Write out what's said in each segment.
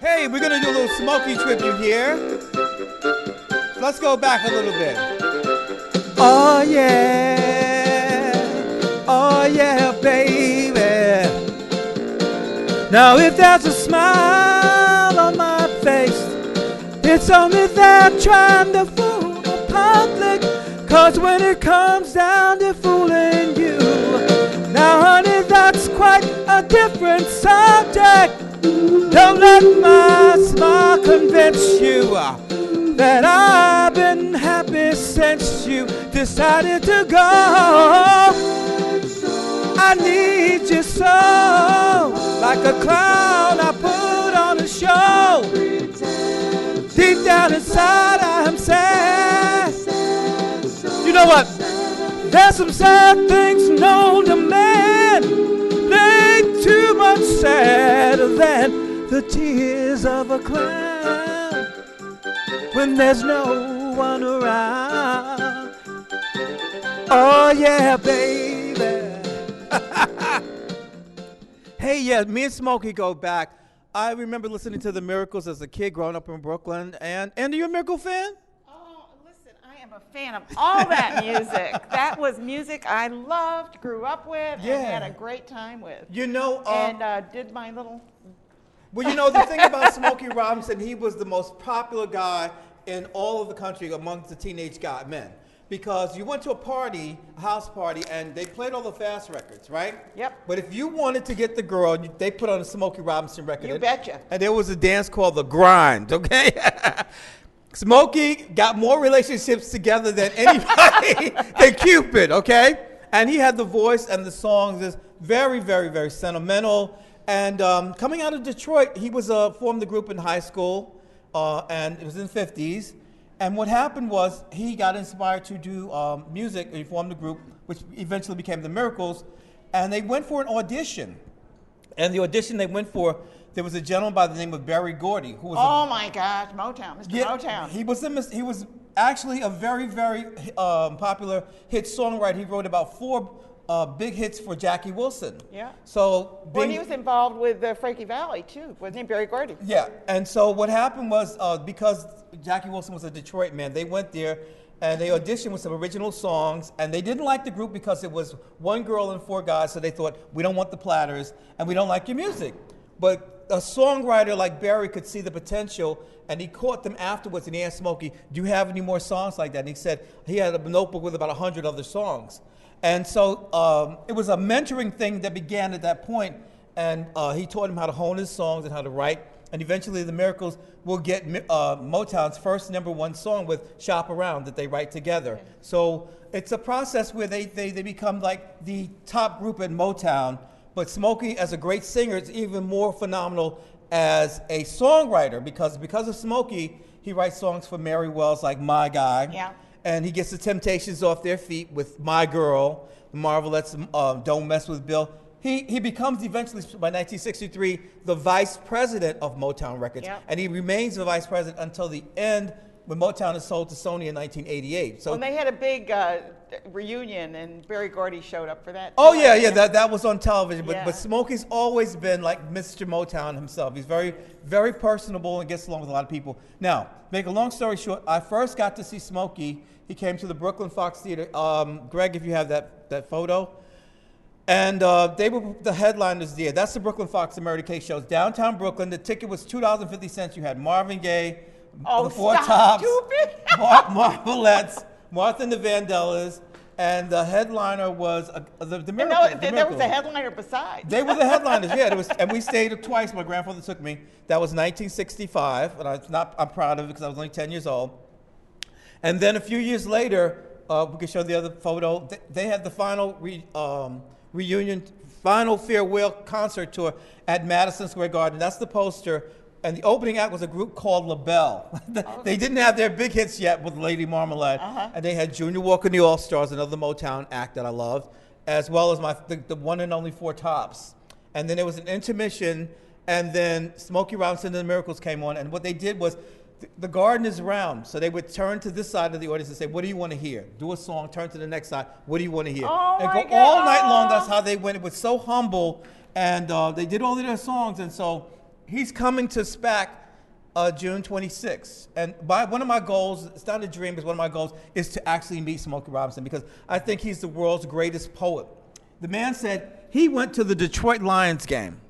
Hey, we're gonna do a little Smokey tribute here. Let's go back a little bit. Oh yeah, baby. Now if there's a smile on my face, it's only that trying to fool the public. Cause when it comes down to fooling you, now honey, that's quite a different subject. Don't let my smile convince you that I've been happy since you decided to go. I need you so, like a clown I put on a show. Deep down inside I am sad. You know what? There's some sad things known to man. They ain't too much sadder than the tears of a clown when there's no one around. Oh yeah, baby. Hey, yeah, me and Smokey go back. I remember listening to the Miracles as a kid growing up in Brooklyn. And are you a Miracle fan? Oh, listen, I am a fan of all that music. That was music I loved, grew up with, and had a great time with. You know, and did my little... Well, you know, the thing about Smokey Robinson, he was the most popular guy in all of the country amongst the teenage men. Because you went to a party, a house party, and they played all the fast records, right? Yep. But if you wanted to get the girl, they put on a Smokey Robinson record. You betcha. And there was a dance called the Grind, okay? Smokey got more relationships together than anybody than Cupid, okay? And he had the voice and the songs is very, very, very sentimental. And coming out of Detroit, he was formed the group in high school, and it was in the 50s. And what happened was he got inspired to do music. He formed a group, which eventually became the Miracles. And they went for an audition. And the audition they went for, there was a gentleman by the name of Berry Gordy, who was my gosh, Motown, Mr. Motown. He was actually a very, very popular hit songwriter. He wrote about 4 big hits for Jackie Wilson. Yeah. So he was involved with Frankie Valli too, wasn't he? Berry Gordy. Yeah. And so what happened was because Jackie Wilson was a Detroit man, they went there and they auditioned with some original songs, and they didn't like the group because it was 1 girl and 4 guys. So they thought, we don't want the Platters and we don't like your music. But a songwriter like Berry could see the potential, and he caught them afterwards and he asked Smokey, do you have any more songs like that? And he said he had a notebook with about 100 other songs. And so it was a mentoring thing that began at that point, and he taught him how to hone his songs and how to write. And eventually the Miracles will get Motown's first #1 song with Shop Around that they write together. So it's a process where they become like the top group in Motown. But Smokey, as a great singer, is even more phenomenal as a songwriter because of Smokey, he writes songs for Mary Wells like My Guy. Yeah. And he gets the Temptations off their feet with My Girl, the Marvelettes, Don't Mess with Bill. He becomes eventually, by 1963, the vice president of Motown Records. Yep. And he remains the vice president until the end when Motown is sold to Sony in 1988. So when they had a big reunion, and Berry Gordy showed up for that. Oh, yeah, that was on television. But, Yeah. but Smokey's always been like Mr. Motown himself. He's very, very personable and gets along with a lot of people. Now, make a long story short, I first got to see Smokey. He came to the Brooklyn Fox Theater. Greg, if you have that photo. And they were the headliners there. That's the Brooklyn Fox and Murder Case shows. Downtown Brooklyn, the ticket was $2.50. You had Marvin Gaye, the Four Tops, Marvelettes, Martha and the Vandellas, and the headliner was the Miracles. There was a headliner besides. They were the headliners, yeah. And we stayed twice. My grandfather took me. That was 1965, and I'm proud of it because I was only 10 years old. And then a few years later, we can show the other photo. They had the final reunion, final farewell concert tour at Madison Square Garden. That's the poster. And the opening act was a group called LaBelle. They didn't have their big hits yet with Lady Marmalade. And they had Junior Walker and the All-Stars, another Motown act that I loved, as well as the one and only Four Tops. And then there was an intermission, and then Smokey Robinson and the Miracles came on. And what they did was, the garden is round, so they would turn to this side of the audience and say, what do you want to hear? Do a song, turn to the next side, what do you want to hear? And go all night long. That's how they went. It was so humble, and they did all of their songs. And so he's coming to SPAC June 26th. And one of my goals, it's not a dream, but one of my goals is to actually meet Smokey Robinson because I think he's the world's greatest poet. The man said he went to the Detroit Lions game,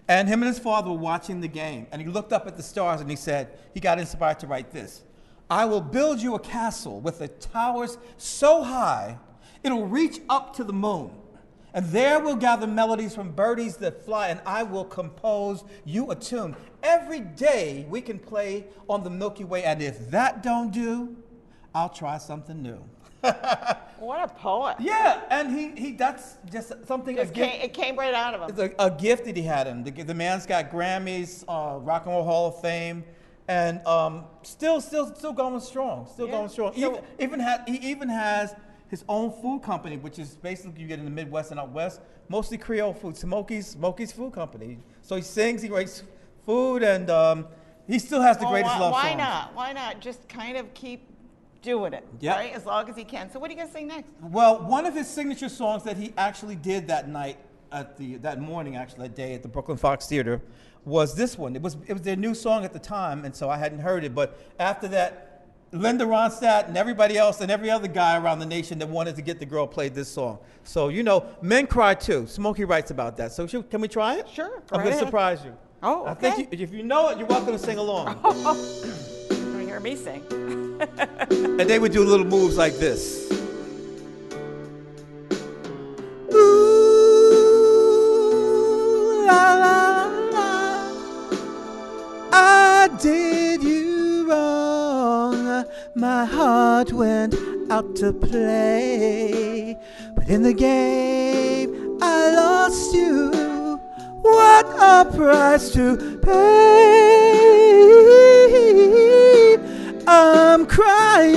and him and his father were watching the game, and he looked up at the stars and he said, he got inspired to write this: I will build you a castle with the towers so high, it'll reach up to the moon. And there we'll gather melodies from birdies that fly, and I will compose you a tune. Every day we can play on the Milky Way, and if that don't do, I'll try something new. What a poet. Yeah, and he that's just something, It came right out of him. it's a gift that he had in him. The man's got Grammys, Rock and Roll Hall of Fame, and still going strong. Still going strong. He even has his own food company, which is basically you get in the Midwest and out West, mostly Creole food. Smokey's Food Company. So he sings, he writes food, and he still has the greatest love songs. Why not just kind of keep doing it, Yep. right? As long as he can. So what are you going to sing next? Well, one of his signature songs that he actually did that night, that day at the Brooklyn Fox Theater, was this one. It was their new song at the time, and so I hadn't heard it. But after that, Linda Ronstadt and everybody else and every other guy around the nation that wanted to get the girl played this song. So, men cry too. Smokey writes about that. So can we try it? Sure. I'm going to surprise you. Oh, okay. I think if you know it, you're welcome to sing along. You want to hear me sing? And they would do little moves like this. Ooh, la, la, la. I did you wrong. My heart went out to play. But in the game, I lost you. What a price to pay. I'm crying.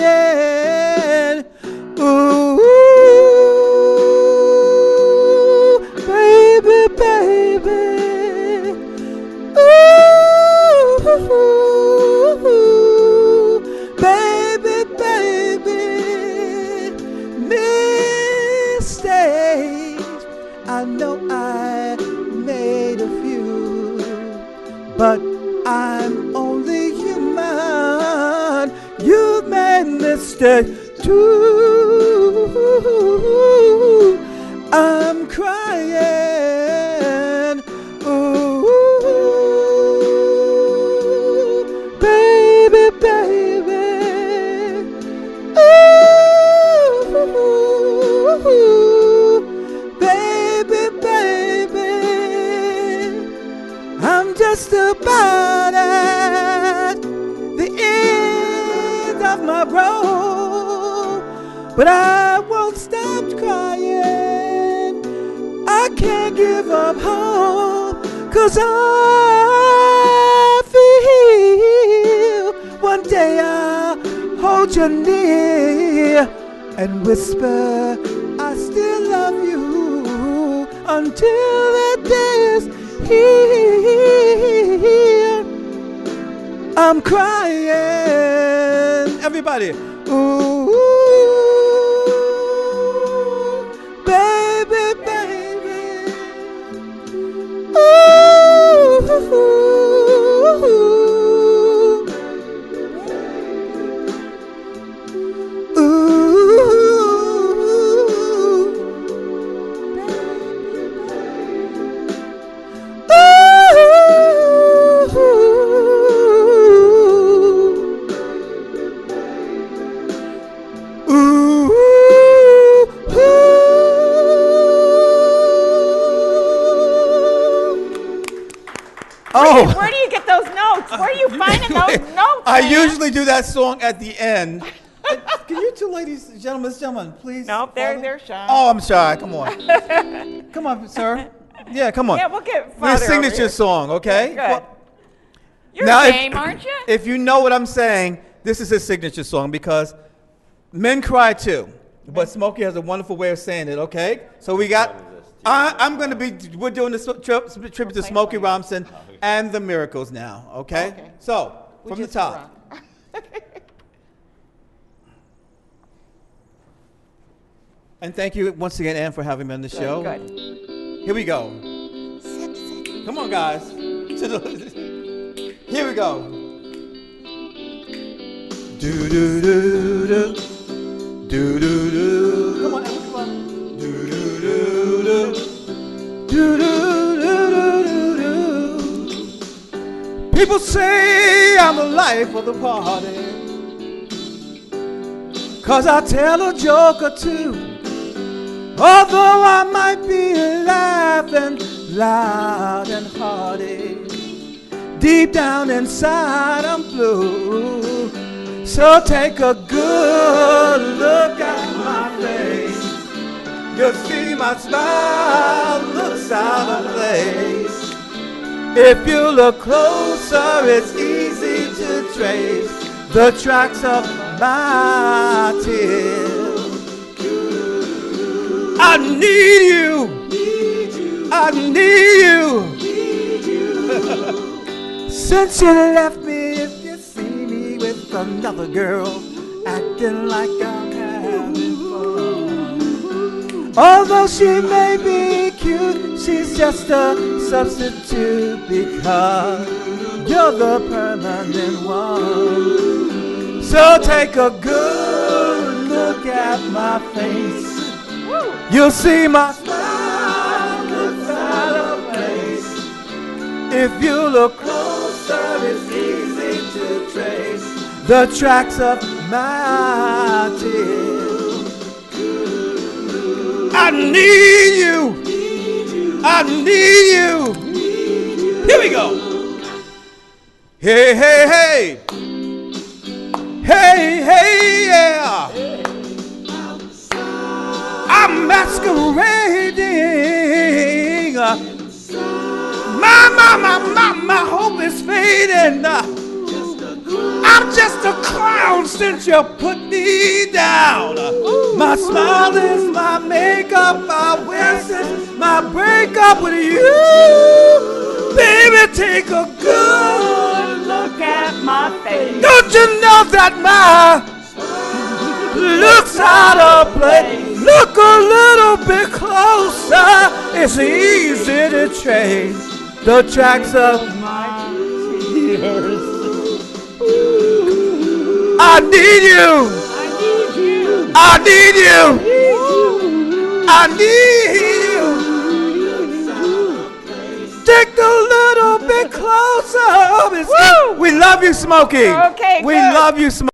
Ooh, baby, baby. Ooh, baby, baby. Mistakes. I know I made a few, but I'm only human. You made mistakes too. I'm crying. Ooh, baby, baby. Ooh, baby, baby. I'm just about at the end of my road, but I won't stop crying. I can't give up hope, 'cause I feel one day I'll hold you near and whisper I still love you until that day is here. I'm crying. Everybody. Ooh, baby, baby. Ooh, Where do you get those notes? Where are you finding those notes? I usually do that song at the end. Can you two ladies, gentlemen, please? Nope, they're shy. Oh, I'm shy. Come on. Come on, sir. Yeah, come on. Yeah, we'll get Your farther over signature here. song, okay? Good. You're Now, game, aren't you? If you know what I'm saying, this is his signature song because men cry too. But Smokey has a wonderful way of saying it, okay? So we got, we're doing this tribute to Smokey Robinson and the Miracles now, okay? Okay. So, from the top. And thank you once again, Ann, for having me on the show. Good. Here we go. Come on, guys. to the. Here we go. Do do do do. Do do do. Come on, Emma, come on. Do do do do. Do do do do do. People say I'm the life of the party, 'cause I tell a joke or two. Although I might be laughing loud and hearty, deep down inside I'm blue. So take a good look at my face. You'll see my smile looks out of place. If you look closer, it's easy to trace the tracks of my tears. I need you. I need you. Since you left me, if you see me with another girl, acting like I'm having fun. Although she may be cute, she's just a substitute, because you're the permanent one. So take a good look at my face. You'll see my smile looks out of place. If you look closer, it's easy to trace the tracks of my tears. I need you. I need you. Here we go. Hey, hey, hey. Hey, hey, yeah. I'm masquerading. My hope is fading. I'm just a clown since you put me down. My smile is my makeup. I wear since my breakup with you. Baby, take a good Look at my face. Don't you know that my looks out of place? Look a little bit closer. It's easy to trace the tracks of my tears. I need you. I need you. I need you. I need you. Take a little bit closer. We love you, Smokey. Okay, We good. love you, Smokey.